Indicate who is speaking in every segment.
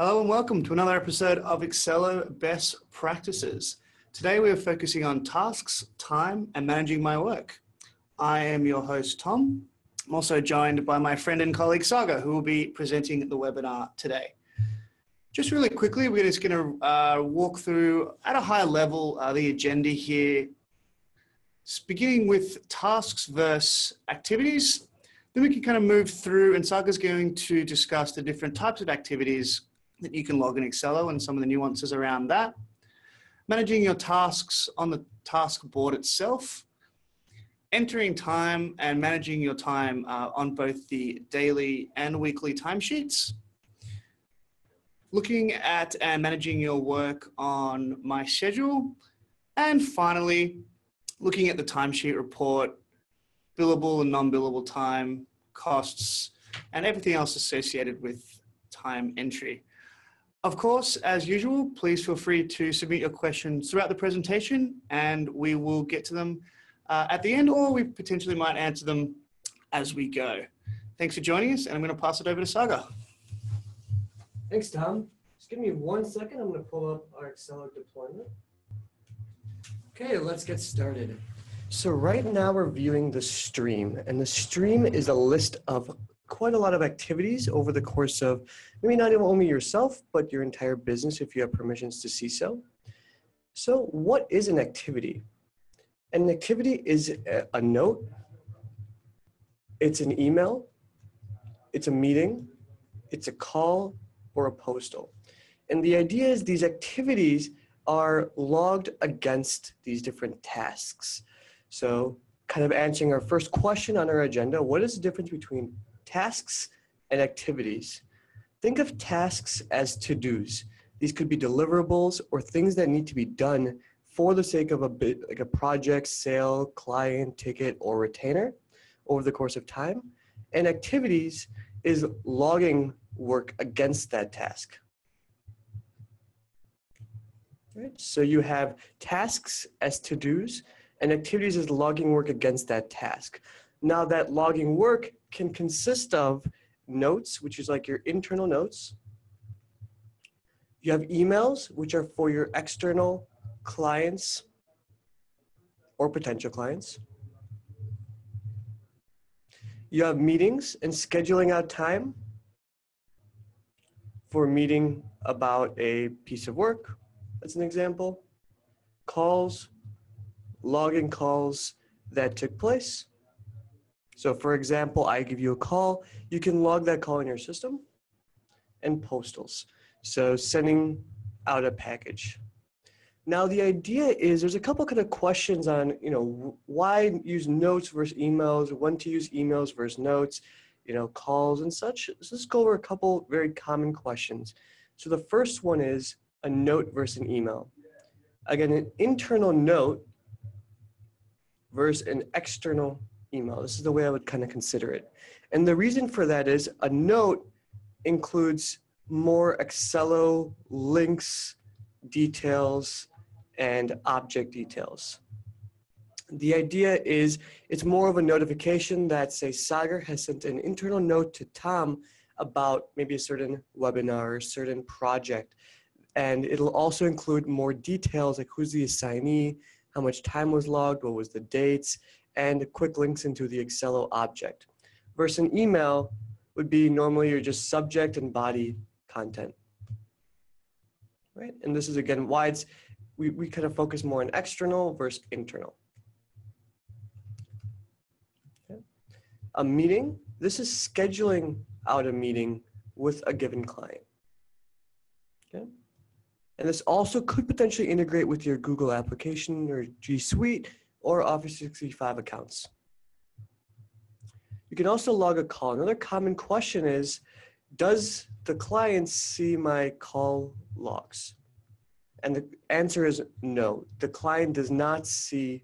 Speaker 1: Hello and welcome to another episode of Excello Best Practices. Today we are focusing on tasks, time, and managing my work. I am your host, Tom. I'm also joined by my friend and colleague, Saga, who will be presenting the webinar today. Just really quickly, we're just going to walk through at a high level the agenda here, beginning with tasks versus activities. Then we can kind of move through, and Saga's going to discuss the different types of activities that you can log in Excello and some of the nuances around that. Managing your tasks on the task board itself. Entering time and managing your time on both the daily and weekly timesheets. Looking at and managing your work on my schedule. And finally, looking at the timesheet report, billable and non-billable time, costs, and everything else associated with time entry. Of course, as usual, please feel free to submit your questions throughout the presentation and we will get to them at the end, or we potentially might answer them as we go. Thanks for joining us, and I'm going to pass it over to Saga.
Speaker 2: Thanks, Tom. Just give me 1 second. I'm going to pull up our Excello deployment. Okay, let's get started. So right now we're viewing the stream, and the stream is a list of quite a lot of activities over the course of maybe not even only yourself, but your entire business if you have permissions to see so. So what is an activity? An activity is a note, it's an email, it's a meeting, it's a call, or a postal. And the idea is these activities are logged against these different tasks. So kind of answering our first question on our agenda, what is the difference between tasks and activities? Think of tasks as to-dos. These could be deliverables or things that need to be done for the sake of like a project, sale, client, ticket, or retainer over the course of time. And activities is logging work against that task. Right? So you have tasks as to-dos, and activities is logging work against that task. Now that logging work can consist of notes, which is like your internal notes. You have emails, which are for your external clients or potential clients. You have meetings and scheduling out time for a meeting about a piece of work, as an example. Calls, logging calls that took place. So for example, I give you a call, you can log that call in your system. And postals, so sending out a package. Now the idea is there's a couple kind of questions on, why use notes versus emails, when to use emails versus notes, calls and such. So let's go over a couple very common questions. So the first one is a note versus an email. Again, an internal note versus an external email. This is the way I would kind of consider it. And the reason for that is a note includes more Excello links, details, and object details. The idea is it's more of a notification that, say, Sagar has sent an internal note to Tom about maybe a certain webinar or a certain project. And it'll also include more details like who's the assignee, how much time was logged, what was the dates, and quick links into the Excello object. Versus an email would be normally your just subject and body content. Right? And this is again why we kind of focus more on external versus internal. Okay. A meeting, this is scheduling out a meeting with a given client. Okay. And this also could potentially integrate with your Google application or G Suite or Office 365 accounts. You can also log a call. Another common question is, does the client see my call logs? And the answer is no. The client does not see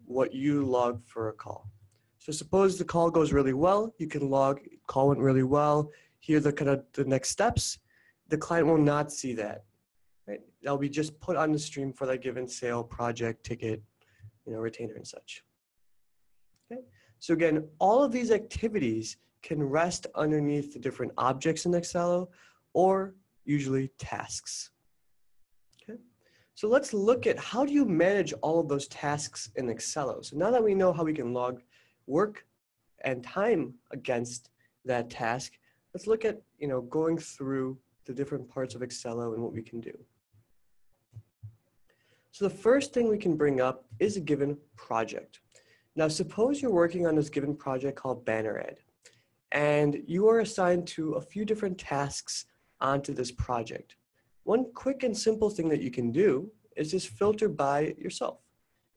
Speaker 2: what you log for a call. So suppose the call goes really well, you can log, call went really well, here are the kind of the next steps. The client will not see that. Right? That'll be just put on the stream for that given sale, project, ticket, retainer and such. Okay. So again, all of these activities can rest underneath the different objects in Excello, or usually tasks. Okay. So let's look at how do you manage all of those tasks in Excel. So now that we know how we can log work and time against that task, let's look at going through the different parts of Excel and what we can do. So the first thing we can bring up is a given project. Now suppose you're working on this given project called Banner Ad, and you are assigned to a few different tasks onto this project. One quick and simple thing that you can do is just filter by yourself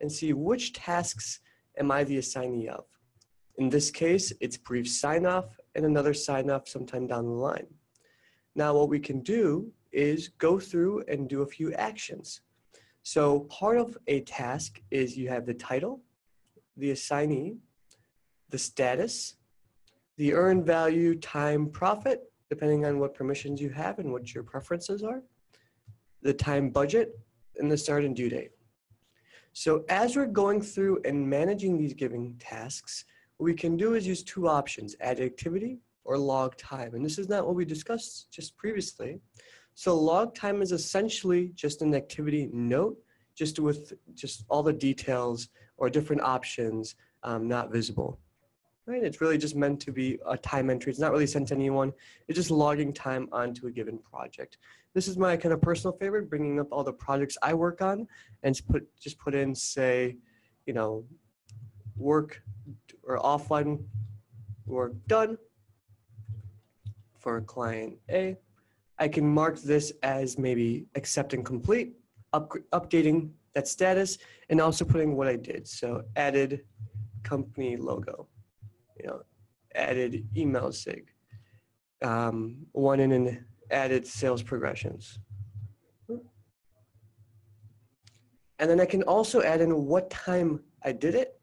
Speaker 2: and see which tasks am I the assignee of. In this case, it's brief sign-off and another sign-off sometime down the line. Now what we can do is go through and do a few actions. So part of a task is you have the title, the assignee, the status, the earned value, time, profit, depending on what permissions you have and what your preferences are, the time budget, and the start and due date. So as we're going through and managing these given tasks, what we can do is use two options, add activity or log time. And this is not what we discussed just previously. So log time is essentially just an activity note, just with just all the details or different options not visible. Right? It's really just meant to be a time entry. It's not really sent to anyone. It's just logging time onto a given project. This is my kind of personal favorite, bringing up all the projects I work on and just put in, say, work or offline work done for client A. I can mark this as maybe accept and complete, updating that status, and also putting what I did. So added company logo, added email sig, one in and added sales progressions. And then I can also add in what time I did it,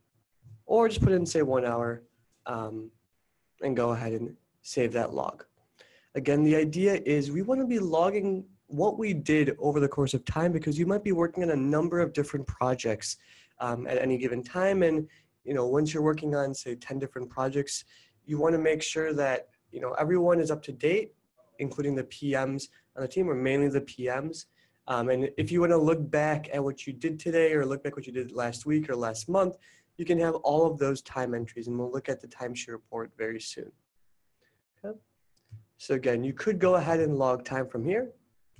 Speaker 2: or just put in, say, 1 hour, and go ahead and save that log. Again, the idea is we want to be logging what we did over the course of time, because you might be working on a number of different projects at any given time. And once you're working on, say, 10 different projects, you want to make sure that everyone is up to date, including the PMs on the team, or mainly the PMs. And if you want to look back at what you did today, or look back what you did last week or last month, you can have all of those time entries, and we'll look at the timesheet report very soon. Okay. So again, you could go ahead and log time from here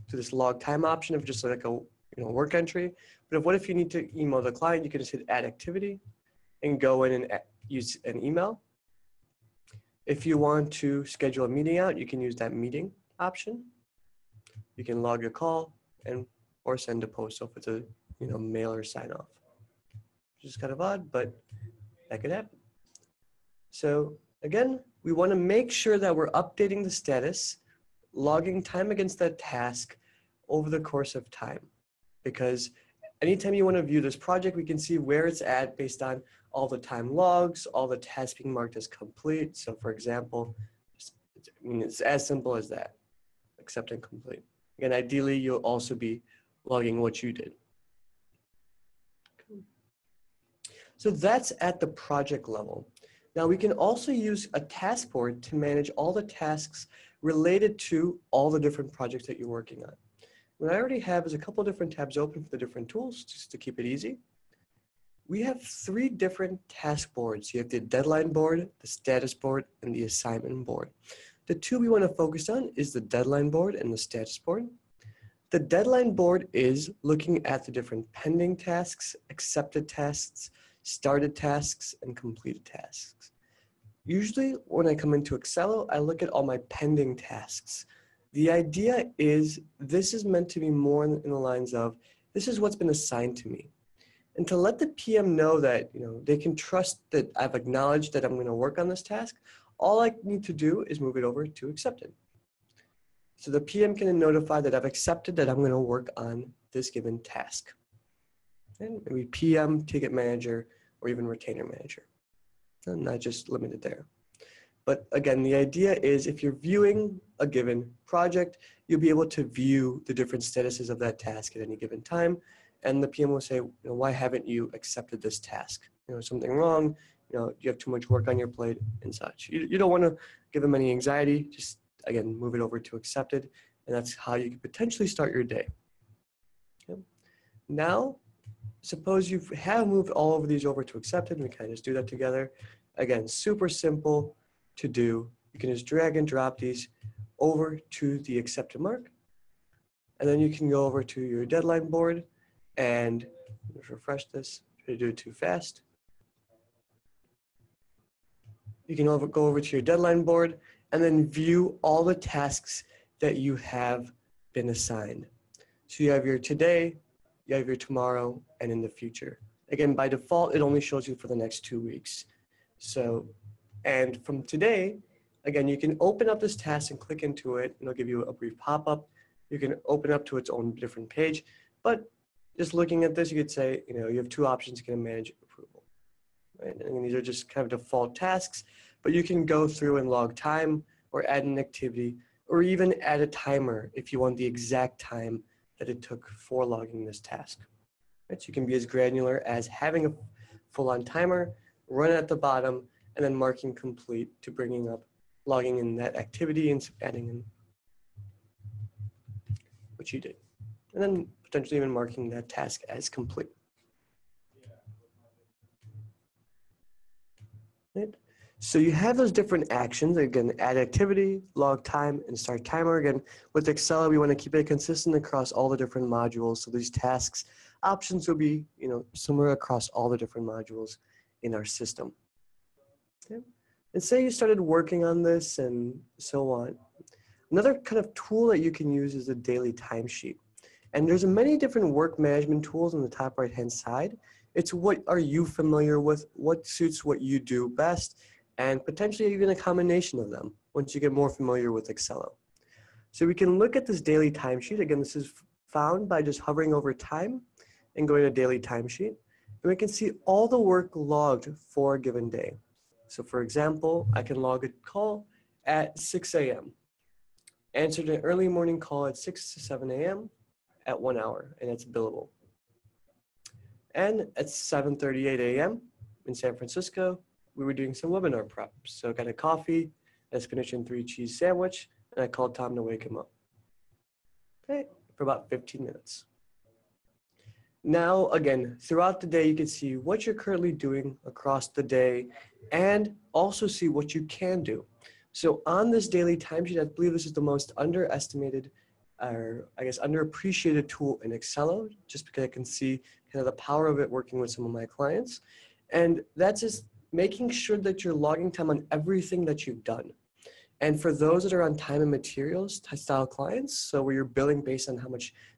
Speaker 2: to this log time option of just like a work entry. But what if you need to email the client? You can just hit add activity and go in and use an email. If you want to schedule a meeting out, you can use that meeting option. You can log a call or send a post. So if it's a mail or sign off, which is kind of odd, but that could happen. So again, we want to make sure that we're updating the status, logging time against that task over the course of time. Because anytime you want to view this project, we can see where it's at based on all the time logs, all the tasks being marked as complete. So for example, it's as simple as that, accept and complete. Again, ideally, you'll also be logging what you did. So that's at the project level. Now we can also use a task board to manage all the tasks related to all the different projects that you're working on. What I already have is a couple different tabs open for the different tools, just to keep it easy. We have 3 different task boards. You have the deadline board, the status board, and the assignment board. The 2 we want to focus on is the deadline board and the status board. The deadline board is looking at the different pending tasks, accepted tasks, started tasks, and completed tasks. Usually when I come into Excel, I look at all my pending tasks. The idea is this is meant to be more in the lines of, this is what's been assigned to me. And to let the PM know that they can trust that I've acknowledged that I'm going to work on this task, all I need to do is move it over to accepted. So the PM can notify that I've accepted that I'm going to work on this given task. And maybe PM, ticket manager, or even retainer manager. And not just limited there. But again, the idea is if you're viewing a given project, you'll be able to view the different statuses of that task at any given time. And the PM will say, why haven't you accepted this task? Something wrong, you have too much work on your plate and such. You don't want to give them any anxiety, just again, move it over to accepted, And that's how you could potentially start your day. Okay. Now, suppose you have moved all of these over to accepted, and we kind of just do that together. Again, super simple to do. You can just drag and drop these over to the accepted mark. And then you can go over to your deadline board and just refresh this. Try to do it too fast. You can go over to your deadline board and then view all the tasks that you have been assigned. So you have your today, you have your tomorrow, and in the future. Again, by default, it only shows you for the next 2 weeks. So, and from today, again, you can open up this task and click into it, and it'll give you a brief pop-up. You can open up to its own different page, but just looking at this, you could say, you have 2 options. You can manage approval, right? And these are just kind of default tasks, but you can go through and log time or add an activity or even add a timer if you want the exact time that it took for logging this task. Right? So you can be as granular as having a full-on timer, run at the bottom, and then marking complete to bringing up, logging in that activity and adding in what you did. And then potentially even marking that task as complete. Right? So you have those different actions, again, add activity, log time, and start timer. Again, with Excel, we want to keep it consistent across all the different modules. So these tasks options will be, similar across all the different modules in our system. Okay. And say you started working on this and so on. Another kind of tool that you can use is a daily timesheet. And there's many different work management tools on the top right-hand side. It's what are you familiar with, what suits what you do best, and potentially even a combination of them once you get more familiar with Excel. So we can look at this daily timesheet. Again, this is found by just hovering over time and going to daily timesheet. And we can see all the work logged for a given day. So for example, I can log a call at 6 a.m. Answered an early morning call at 6 to 7 a.m. at 1 hour, and it's billable. And at 7:38 a.m. in San Francisco, we were doing some webinar prep. So I got a coffee, a spinach and 3 cheese sandwich, and I called Tom to wake him up. Okay, for about 15 minutes. Now, again, throughout the day, you can see what you're currently doing across the day and also see what you can do. So on this daily timesheet, I believe this is the most underestimated or I guess underappreciated tool in Excel, just because I can see kind of the power of it working with some of my clients. And that's just making sure that you're logging time on everything that you've done. And for those that are on time and materials style clients, so where you're billing based on how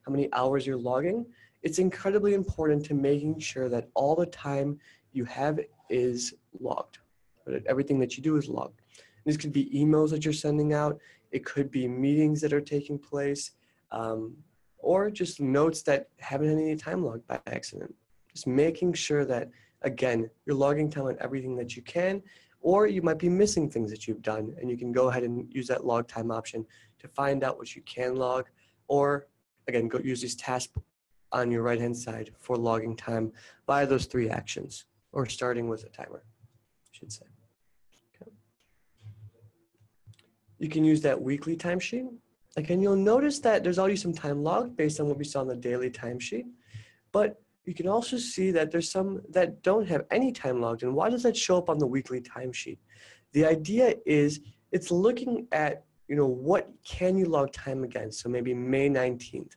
Speaker 2: many hours you're logging, it's incredibly important to making sure that all the time you have is logged. That everything that you do is logged. These could be emails that you're sending out. It could be meetings that are taking place, or just notes that haven't had any time logged by accident. Just making sure that, again, you're logging time on everything that you can, or you might be missing things that you've done, and you can go ahead and use that log time option to find out what you can log, or again, go use these tasks on your right-hand side for logging time via those 3 actions, or starting with a timer, I should say. You can use that weekly timesheet. Again, you'll notice that there's already some time logged based on what we saw in the daily timesheet, but you can also see that there's some that don't have any time logged. And why does that show up on the weekly timesheet? The idea is it's looking at, what can you log time against? So maybe May 19th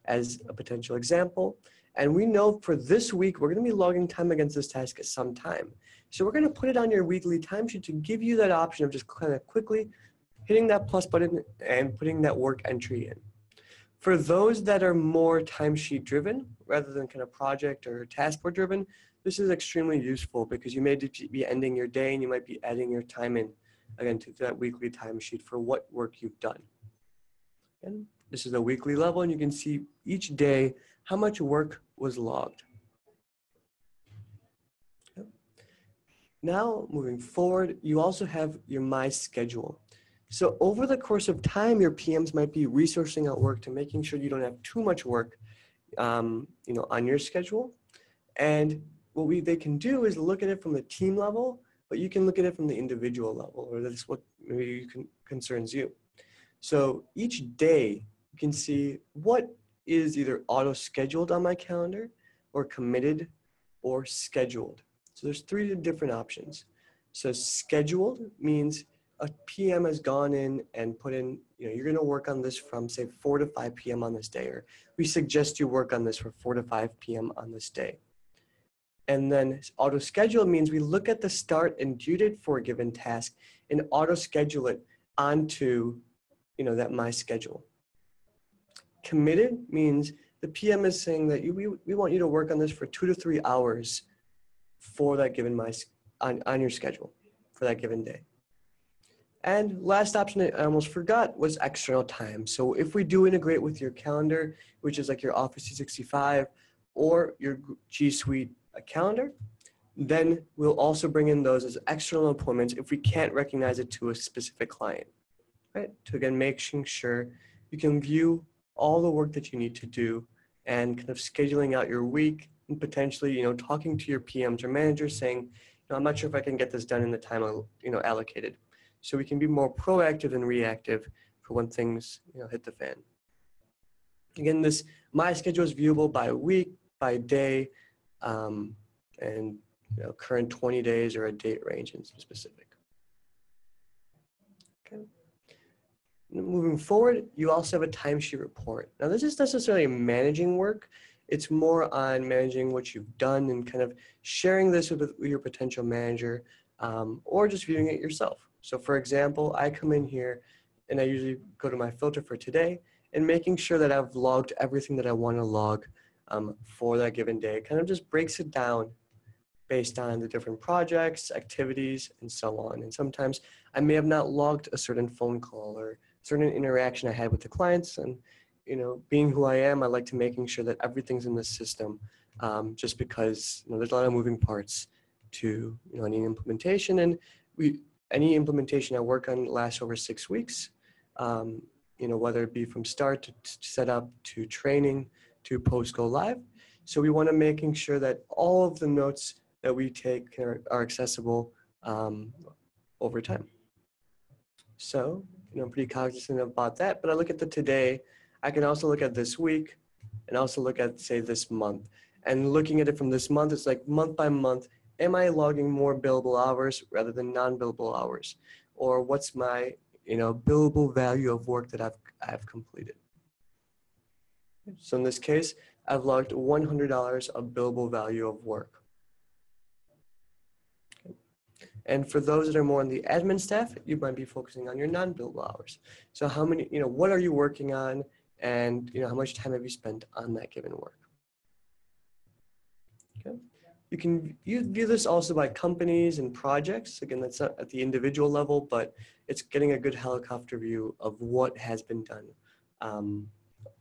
Speaker 2: as a potential example. And we know for this week, we're going to be logging time against this task at some time. So we're going to put it on your weekly timesheet to give you that option of just kind of quickly hitting that plus button and putting that work entry in. For those that are more timesheet driven rather than kind of project or task board driven, this is extremely useful because you may be ending your day and you might be adding your time in, again, to that weekly timesheet for what work you've done. And this is a weekly level, and you can see each day how much work was logged. Now, moving forward, you also have your My Schedule. So over the course of time, your PMs might be resourcing out work to making sure you don't have too much work, on your schedule. And what they can do is look at it from the team level, but you can look at it from the individual level, or that's what maybe concerns you. So each day you can see what is either auto-scheduled on my calendar or committed or scheduled. So there's three different options. So scheduled means a PM has gone in and put in, you're going to work on this from say 4 to 5 p.m. on this day, or we suggest you work on this for 4 to 5 p.m. on this day. And then auto schedule means we look at the start and due date for a given task and auto schedule it onto, that my schedule. Committed means the PM is saying that we want you to work on this for 2 to 3 hours for that given on your schedule for that given day. And last option I almost forgot was external time. So if we do integrate with your calendar, which is like your Office 365 or your G Suite calendar, then we'll also bring in those as external appointments if we can't recognize it to a specific client, right? To again, making sure you can view all the work that you need to do and kind of scheduling out your week and potentially, talking to your PMs or managers saying, I'm not sure if I can get this done in the time, allocated. So we can be more proactive than reactive for when things, hit the fan. Again, my schedule is viewable by week, by day, and current 20 days or a date range in specific. Okay. Moving forward, you also have a timesheet report. Now, this is necessarily managing work. It's more on managing what you've done and kind of sharing this with your potential manager, or just viewing it yourself. So for example, I come in here and I usually go to my filter for today and making sure that I've logged everything that I want to log for that given day. It kind of just breaks it down based on the different projects, activities, and so on. And sometimes I may have not logged a certain phone call or certain interaction I had with the clients. And, being who I am, I like to making sure that everything's in the system, just because there's a lot of moving parts to any implementation. And any implementation I work on lasts over 6 weeks, whether it be from start to set up to training to post go live. So we want to making sure that all of the notes that we take are accessible over time. So, I'm pretty cognizant about that, but I look at the today. I can also look at this week and also look at, say, this month. And looking at it from this month, it's like month by month, am I logging more billable hours rather than non-billable hours? Or what's my, billable value of work that I've completed? So in this case, I've logged $100 of billable value of work. And for those that are more on the admin staff, you might be focusing on your non-billable hours. So how many, what are you working on, and how much time have you spent on that given work? Okay. You view this also by companies and projects. Again, that's not at the individual level, but it's getting a good helicopter view of what has been done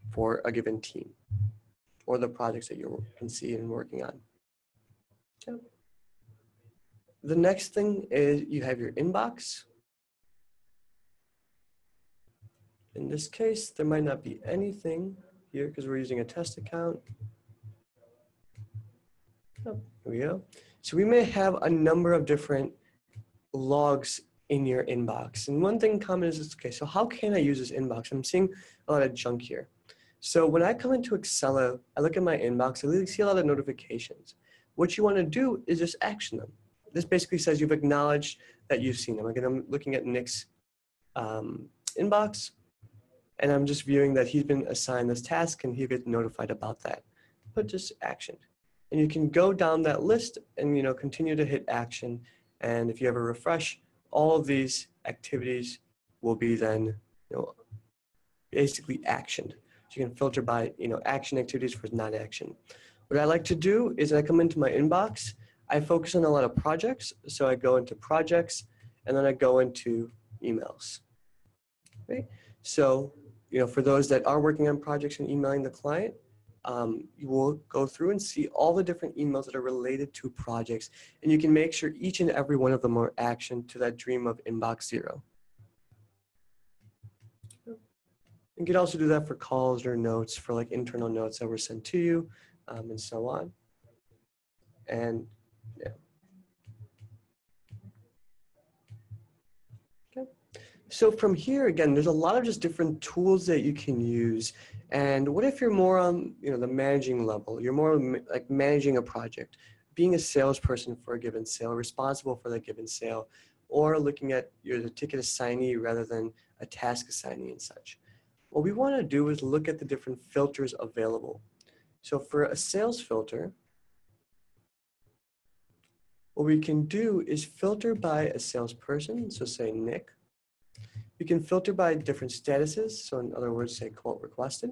Speaker 2: for a given team or the projects that you can see and working on. Okay. The next thing is you have your inbox. In this case, there might not be anything here because we're using a test account. Oh, here we go. So we may have a number of different logs in your inbox. And one thing common is, okay, so how can I use this inbox? I'm seeing a lot of junk here. So when I come into Excel, I look at my inbox, I see a lot of notifications. What you want to do is just action them. This basically says you've acknowledged that you've seen them. Again, I'm looking at Nick's inbox, and I'm just viewing that he's been assigned this task and he'll get notified about that. But just action. And you can go down that list and continue to hit action. And if you ever refresh, all of these activities will be then basically actioned. So you can filter by action activities for non-action. What I like to do is I come into my inbox, I focus on a lot of projects. So I go into projects and then I go into emails. Right? So, for those that are working on projects and emailing the client, you will go through and see all the different emails that are related to projects. And you can make sure each and every one of them are action to that dream of inbox zero. You can also do that for calls or notes, for like internal notes that were sent to you, and so on. And yeah. Okay. So from here, again, there's a lot of just different tools that you can use. And what if you're more on, the managing level? You're more like managing a project, being a salesperson for a given sale, responsible for that given sale, or looking at you're the ticket assignee rather than a task assignee and such. What we want to do is look at the different filters available. So for a sales filter, what we can do is filter by a salesperson. So say Nick. You can filter by different statuses. So in other words, say quote requested,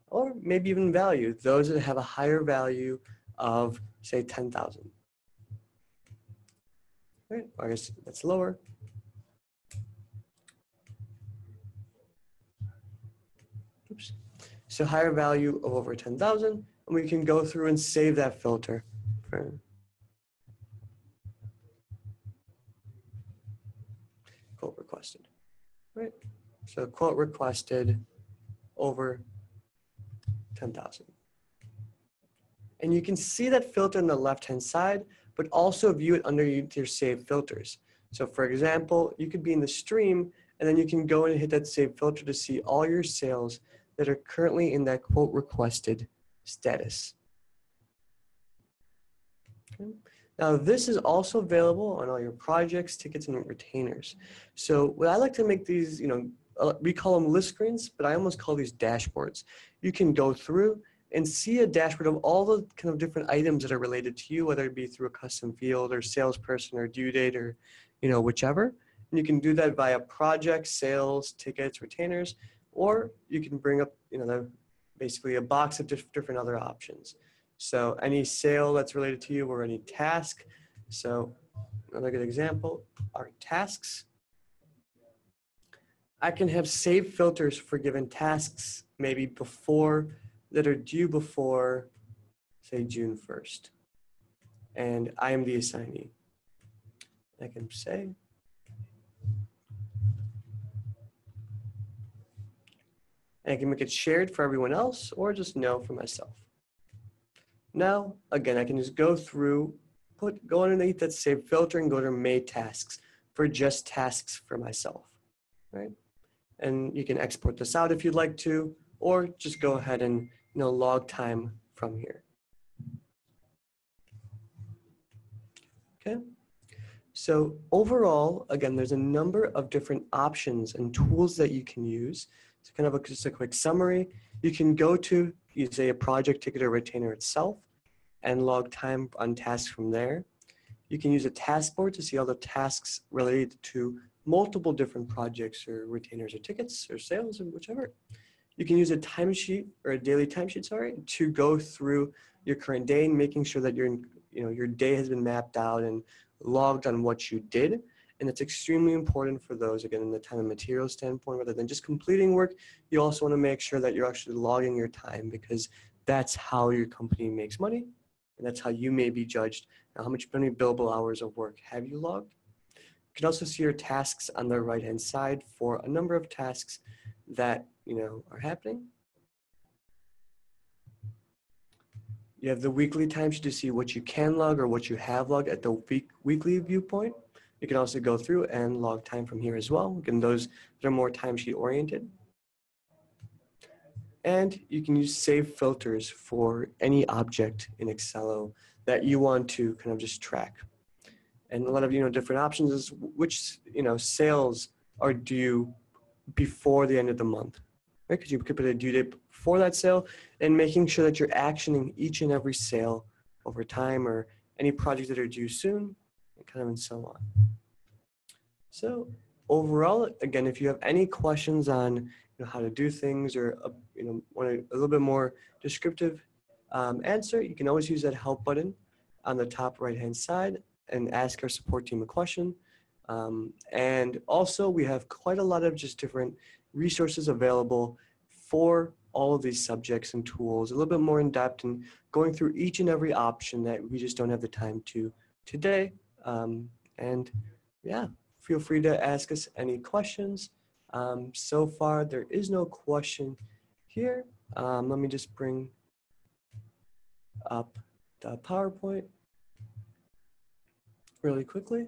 Speaker 2: or maybe even value, those that have a higher value of say 10,000. Right, I guess that's lower. Oops. So higher value of over 10,000, and we can go through and save that filter. Quote requested, right? So quote requested over 10,000. And you can see that filter on the left-hand side, but also view it underneath your saved filters. So for example, you could be in the stream, and then you can go and hit that save filter to see all your sales that are currently in that quote requested status. Okay. Now this is also available on all your projects, tickets, and retainers. So what I like to make these, we call them list screens, but I almost call these dashboards. You can go through and see a dashboard of all the kind of different items that are related to you, whether it be through a custom field or salesperson or due date or, whichever. And you can do that via projects, sales, tickets, retainers, or you can bring up, basically a box of different other options. So any sale that's related to you or any task. So another good example are tasks. I can have saved filters for given tasks, maybe that are due before, say, June 1st. And I am the assignee. I can say, and I can make it shared for everyone else or just no for myself. Now, again, I can just go through, go underneath that save filter and go to made tasks for just tasks for myself, right? And you can export this out if you'd like to, or just go ahead and log time from here. Okay. So overall, again, there's a number of different options and tools that you can use. So kind of just a quick summary. You can go to, say, a project ticket or retainer itself and log time on tasks from there. You can use a task board to see all the tasks related to multiple different projects or retainers or tickets or sales or whichever. You can use a timesheet or a daily timesheet, to go through your current day and making sure that your day has been mapped out and logged on what you did. And it's extremely important for those, again, in the time and materials standpoint, rather than just completing work, you also want to make sure that you're actually logging your time, because that's how your company makes money. And that's how you may be judged. Now, how many billable hours of work have you logged? You can also see your tasks on the right-hand side for a number of tasks that are happening. You have the weekly timesheet to see what you can log or what you have logged at the weekly viewpoint. You can also go through and log time from here as well. Again, those that are more timesheet oriented. And you can use save filters for any object in Excel that you want to kind of just track. And a lot of different options is which sales are due before the end of the month, right? Because you could put a due date before that sale, and making sure that you're actioning each and every sale over time, or any projects that are due soon, and so on. So overall, again, if you have any questions on how to do things, or want a little bit more descriptive answer, you can always use that help button on the top right hand side and ask our support team a question. And also we have quite a lot of just different resources available for all of these subjects and tools, a little bit more in depth and going through each and every option that we just don't have the time to today. And yeah, feel free to ask us any questions. So far, there is no question here. Let me just bring up the PowerPoint really quickly.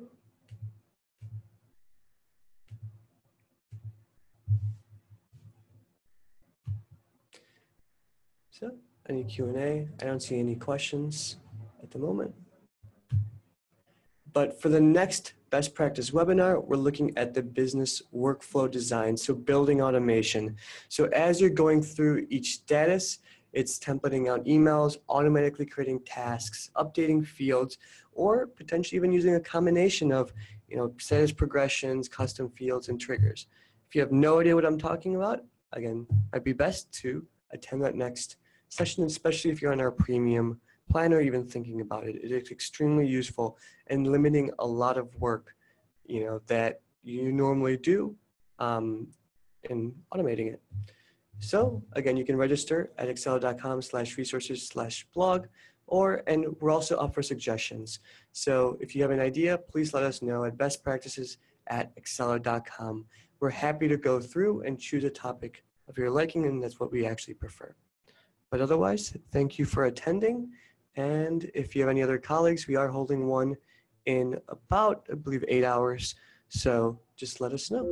Speaker 2: So any Q&A? I don't see any questions at the moment. But for the next best practice webinar, we're looking at the business workflow design, so building automation. So as you're going through each status, it's templating out emails, automatically creating tasks, updating fields, or potentially even using a combination of status progressions, custom fields, and triggers. If you have no idea what I'm talking about, again, might be best to attend that next session, especially if you're on our premium plan or even thinking about it. It is extremely useful and limiting a lot of work, that you normally do in automating it. So again, you can register at excel.com/resources/blog, and we're also up for suggestions. So if you have an idea, please let us know at bestpractices@excel.com. We're happy to go through and choose a topic of your liking, and that's what we actually prefer. But otherwise, thank you for attending. And if you have any other colleagues, we are holding one in about, I believe, 8 hours. So just let us know.